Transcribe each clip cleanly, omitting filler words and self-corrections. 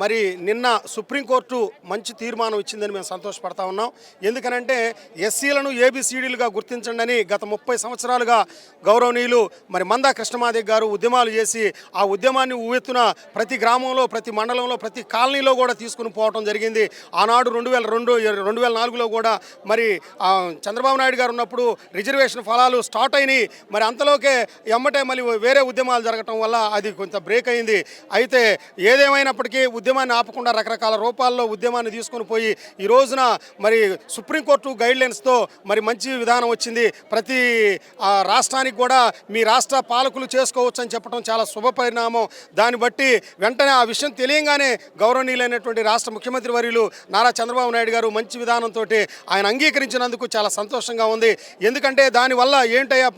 మరి నిన్న సుప్రీంకోర్టు మంచి తీర్మానం ఇచ్చిందని మేము సంతోషపడతా ఉన్నాం. ఎందుకనంటే ఎస్సీలను ఏబిసిడీలుగా గుర్తించండి అని గత 30 సంవత్సరాలుగా గౌరవనీయులు మరి మందా కృష్ణమాదిగ గారు ఉద్యమాలు చేసి ఆ ఉద్యమాన్ని ఉవ్వెత్తున ప్రతి గ్రామంలో, ప్రతి మండలంలో, ప్రతి కాలనీలో కూడా తీసుకుని పోవడం జరిగింది. ఆనాడు 2004లో కూడా మరి చంద్రబాబు నాయుడు గారు ఉన్నప్పుడు రిజర్వేషన్ ఫలాలు స్టార్ట్ అయినాయి. మరి అంతలోకే ఎమ్మటే మళ్ళీ వేరే ఉద్యమాలు జరగటం వల్ల అది కొంత బ్రేక్ అయింది. అయితే ఏదేమైనప్పటికీ ఉద్యమాన్ని ఆపకుండా రకరకాల రూపాల్లో ఉద్యమాన్ని తీసుకొని పోయి ఈ రోజున మరి సుప్రీంకోర్టు గైడ్లైన్స్తో మరి మంచి విధానం వచ్చింది. ప్రతి రాష్ట్రానికి కూడా మీ రాష్ట్ర పాలకులు చేసుకోవచ్చు అని చెప్పడం చాలా శుభ పరిణామం. దాన్ని బట్టి వెంటనే ఆ విషయం తెలియంగానే గౌరవనీయులైనటువంటి రాష్ట్ర ముఖ్యమంత్రి వర్యులు నారా చంద్రబాబు నాయుడు గారు మంచి విధానంతో ఆయన అంగీకరించినందుకు చాలా సంతోషంగా ఉంది. ఎందుకంటే దానివల్ల ఏంటయ్యా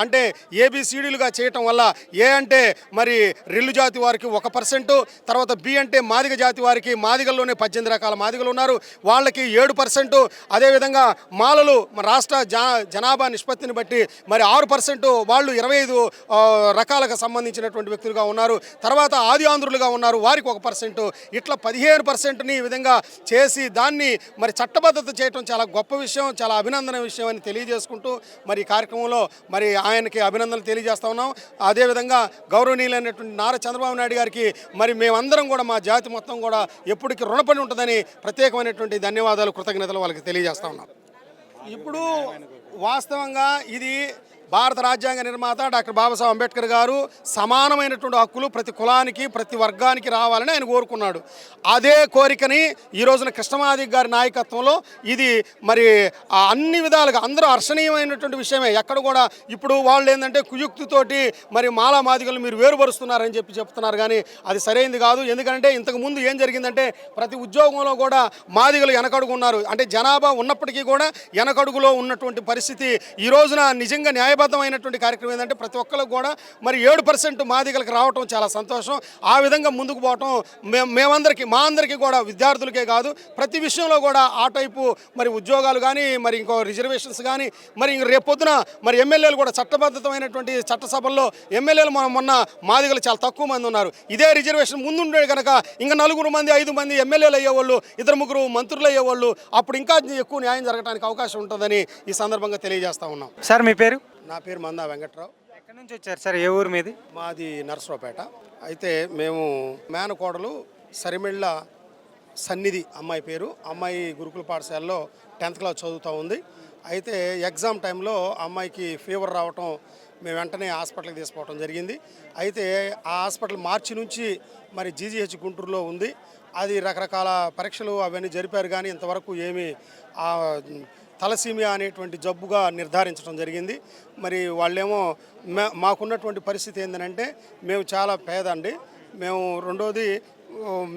అంటే ఏబిసిడీలుగా చేయటం వల్ల ఏ అంటే మరి రెల్లు జాతి వారికి 1%, తర్వాత బి అంటే మాదిగ జాతి వారికి, మాదిగల్లోనే 18 రకాల మాదిగలు ఉన్నారు, వాళ్ళకి 7%, అదేవిధంగా మాలలు రాష్ట్ర జనాభా నిష్పత్తిని బట్టి మరి 6%, వాళ్ళు 25 రకాలకు సంబంధించినటువంటి వ్యక్తులుగా ఉన్నారు. తర్వాత ఆది ఆంధ్రులుగా ఉన్నారు, వారికి 1%, ఇట్లా 15%ని ఈ విధంగా చేసి దాన్ని మరి చట్టబద్ధత చేయడం చాలా గొప్ప విషయం, చాలా అభినందన విషయం అని తెలియజేసుకుంటూ మరి ఈ కార్యక్రమంలో మరి ఆయనకి అభినందనలు తెలియజేస్తా ఉన్నాం. అదేవిధంగా గౌరవనీయులైనటువంటి నారా చంద్రబాబు నాయుడు గారికి మరి మేమందరం కూడా మా జాతి మొత్తం కూడా ఎప్పటికీ రుణపడి ఉంటుందని ప్రత్యేకమైనటువంటి ధన్యవాదాలు, కృతజ్ఞతలు వాళ్ళకి తెలియజేస్తా ఉన్నాం. ఇప్పుడు వాస్తవంగా ఇది భారత రాజ్యాంగ నిర్మాత డాక్టర్ బాబాసాహెబ్ అంబేద్కర్ గారు సమానమైనటువంటి హక్కులు ప్రతి కులానికి, ప్రతి వర్గానికి రావాలని ఆయన కోరుకున్నాడు. అదే కోరికని ఈ రోజున కృష్ణమాదిగ గారి నాయకత్వంలో ఇది మరి అన్ని విధాలుగా అందరూ హర్షణీయమైనటువంటి విషయమే. ఎక్కడ కూడా ఇప్పుడు వాళ్ళు ఏంటంటే కుయుక్తితోటి మరి మాలా మాదిగలు మీరు వేరుపరుస్తున్నారని చెప్తున్నారు, కానీ అది సరైనది కాదు. ఎందుకంటే ఇంతకుముందు ఏం జరిగిందంటే ప్రతి ఉద్యోగంలో కూడా మాదిగలు వెనకడుగు ఉన్నారు. అంటే జనాభా ఉన్నప్పటికీ కూడా వెనకడుగులో ఉన్నటువంటి పరిస్థితి. ఈ రోజున నిజంగా న్యాయబద్ధమైనటువంటి కార్యక్రమం ఏంటంటే ప్రతి ఒక్కరికి కూడా మరి 7% మాదిగలకు రావటం చాలా సంతోషం. ఆ విధంగా ముందుకు పోవటం మా అందరికీ కూడా విద్యార్థులకే కాదు ప్రతి విషయంలో కూడా ఆ టైపు మరి ఉద్యోగాలు కానీ మరి ఇంకో రిజర్వేషన్స్ కానీ మరి రేపొద్దున మరి ఎమ్మెల్యేలు కూడా చట్టబద్ధమైనటువంటి చట్టసభల్లో ఎమ్మెల్యేలు మొన్న మాదిగలు చాలా తక్కువ మంది ఉన్నారు. ఇదే రిజర్వేషన్ ముందుండే కనుక ఇంకా 4 మంది 5 మంది ఎమ్మెల్యేలు అయ్యేవాళ్ళు, 2-3 మంత్రులు అయ్యేవాళ్ళు, అప్పుడు ఇంకా ఎక్కువ న్యాయం జరగడానికి అవకాశం ఉంటుందని ఈ సందర్భంగా తెలియజేస్తా ఉన్నాం. సార్ మీ పేరు? నా పేరు మందా వెంకట్రావు. ఎక్కడి నుంచి వచ్చారు సార్? ఏ ఊరు మీది? మాది నర్సరావుపేట. అయితే మేము మేనకోడలు సరిమెళ్ళ సన్నిధి అమ్మాయి పేరు. అమ్మాయి గురుకుల పాఠశాలలో 10th క్లాస్ చదువుతూ ఉంది. అయితే ఎగ్జామ్ టైంలో అమ్మాయికి ఫీవర్ రావటం మేము వెంటనే హాస్పిటల్కి తీసుకోవడం జరిగింది. అయితే ఆ హాస్పిటల్ మార్చి నుంచి మరి జీజీహెచ్ గుంటూరులో ఉంది. అది రకరకాల పరీక్షలు అవన్నీ జరిపారు, కానీ ఇంతవరకు ఏమీ తలసీమియా అనేటువంటి జబ్బుగా నిర్ధారించడం జరిగింది. మరి వాళ్ళేమో మాకున్నటువంటి పరిస్థితి ఏంటంటే మేము చాలా పేద అండి. రెండోది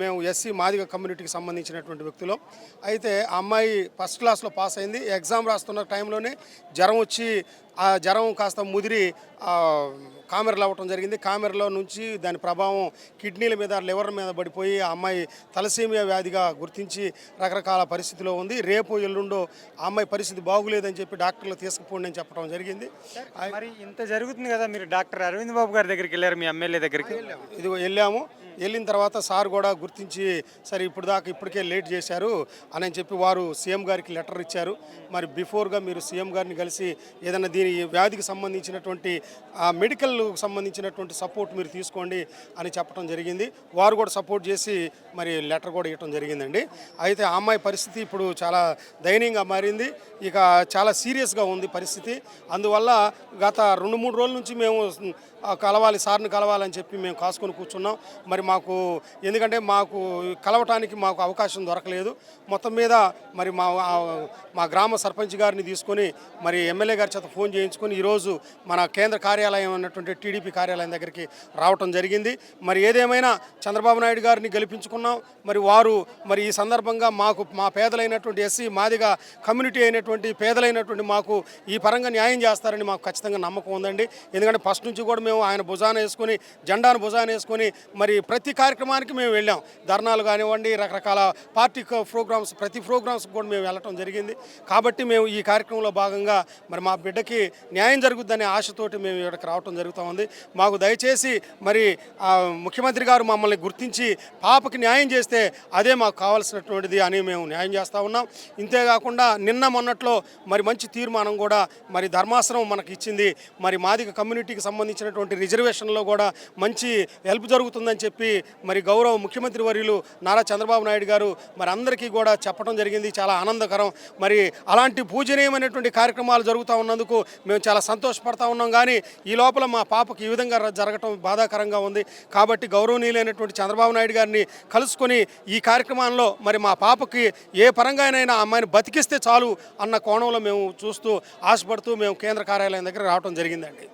మేము ఎస్సీ మాదిగ కమ్యూనిటీకి సంబంధించినటువంటి వ్యక్తులు. అయితే ఆ అమ్మాయి ఫస్ట్ క్లాస్లో పాస్ అయింది. ఎగ్జామ్ రాస్తున్న టైంలోనే జ్వరం వచ్చి ఆ జ్వరం కాస్త ముదిరి కామెరలు అవ్వటం జరిగింది. కామెరలో నుంచి దాని ప్రభావం కిడ్నీల మీద, లివర్ మీద పడిపోయి ఆ అమ్మాయి తలసీమియా వ్యాధిగా గుర్తించి రకరకాల పరిస్థితిలో ఉంది. రేపు ఎల్లుండో ఆ అమ్మాయి పరిస్థితి బాగులేదని చెప్పి డాక్టర్లు తీసుకుపోండి అని చెప్పడం జరిగింది. మరి ఇంత జరుగుతుంది కదా, మీరు డాక్టర్ అరవింద్ బాబు గారి దగ్గరికి వెళ్ళారు, మీ ఎమ్మెల్యే దగ్గరికి? ఇది వెళ్ళాము. వెళ్ళిన తర్వాత సార్ కూడా గుర్తించి సరే ఇప్పటికే లేట్ చేశారు అని చెప్పి వారు సీఎం గారికి లెటర్ ఇచ్చారు. మరి బిఫోర్గా మీరు సీఎం గారిని కలిసి ఏదైనా దీని వ్యాధికి సంబంధించినటువంటి మెడికల్ సంబంధించినటువంటి సపోర్ట్ మీరు తీసుకోండి అని చెప్పడం జరిగింది. వారు కూడా సపోర్ట్ చేసి మరి లెటర్ కూడా ఇవ్వడం జరిగిందండి. అయితే ఆ అమ్మాయి పరిస్థితి ఇప్పుడు చాలా దయనీయంగా మారింది. ఇక చాలా సీరియస్గా ఉంది పరిస్థితి. అందువల్ల గత 2-3 రోజుల నుంచి మేము సార్ని కలవాలని చెప్పి మేము కాసుకొని కూర్చున్నాం. మరి ఎందుకంటే మాకు కలవటానికి మాకు అవకాశం దొరకలేదు. మొత్తం మీద మరి మా గ్రామ సర్పంచ్ గారిని తీసుకొని మరి ఎమ్మెల్యే గారి చేత ఫోన్ చేయించుకొని ఈరోజు మన కేంద్ర కార్యాలయం అన్నటువంటి టీడీపీ కార్యాలయం దగ్గరికి రావటం జరిగింది. మరి ఏదేమైనా చంద్రబాబు నాయుడు గారిని గెలిపించుకున్నాం. మరి వారు మరి ఈ సందర్భంగా మా పేదలైనటువంటి ఎస్సీ మాదిగ కమ్యూనిటీ అయినటువంటి పేదలైనటువంటి మాకు ఈ పరంగా న్యాయం చేస్తారని మాకు ఖచ్చితంగా నమ్మకం ఉందండి. ఎందుకంటే ఫస్ట్ నుంచి కూడా మేము ఆయన భుజాన వేసుకొని, జెండాను భుజాన వేసుకొని మరి ప్రతి కార్యక్రమానికి మేము వెళ్ళాం. ధర్నాలు కానివ్వండి, రకరకాల పార్టీ ప్రోగ్రామ్స్, ప్రతి ప్రోగ్రామ్స్ కూడా మేము వెళ్ళటం జరిగింది. కాబట్టి మేము ఈ కార్యక్రమంలో భాగంగా మరి మా బిడ్డకి పాపకి న్యాయం జరుగుద్దనే ఆశతోటి మేము ఇక్కడికి రావటం జరుగుతూ ఉంది. మాకు దయచేసి మరి ముఖ్యమంత్రి గారు మమ్మల్ని గుర్తించి పాపకి న్యాయం చేస్తే అదే మాకు కావాల్సినటువంటిది అని మేము న్యాయం చేస్తూ ఉన్నాం. ఇంతేకాకుండా నిన్న మొన్నట్లో మరి మంచి తీర్మానం కూడా మరి ధర్మాసనం మనకి ఇచ్చింది. మరి మాదిగ కమ్యూనిటీకి సంబంధించినటువంటి రిజర్వేషన్లో కూడా మంచి హెల్ప్ జరుగుతుందని చెప్పి మరి గౌరవ ముఖ్యమంత్రి వర్యులు నారా చంద్రబాబు నాయుడు గారు మరి అందరికీ కూడా చెప్పడం జరిగింది. చాలా ఆనందకరం. మరి అలాంటి పూజనీయమైనటువంటి కార్యక్రమాలు జరుగుతూ ఉన్నందుకు మేము చాలా సంతోషపడతా ఉన్నాం. కానీ ఈ లోపల మా పాపకి ఈ విధంగా జరగటం బాధాకరంగా ఉంది. కాబట్టి గౌరవనీయులైనటువంటి చంద్రబాబు నాయుడు గారిని కలుసుకొని ఈ కార్యక్రమంలో మరి మా పాపకి ఏ పరంగానైనా అమ్మాయిని బతికిస్తే చాలు అన్న కోణంలో మేము చూస్తూ ఆశపడుతూ మేము కేంద్ర కార్యాలయం దగ్గర రావడం జరిగిందండి.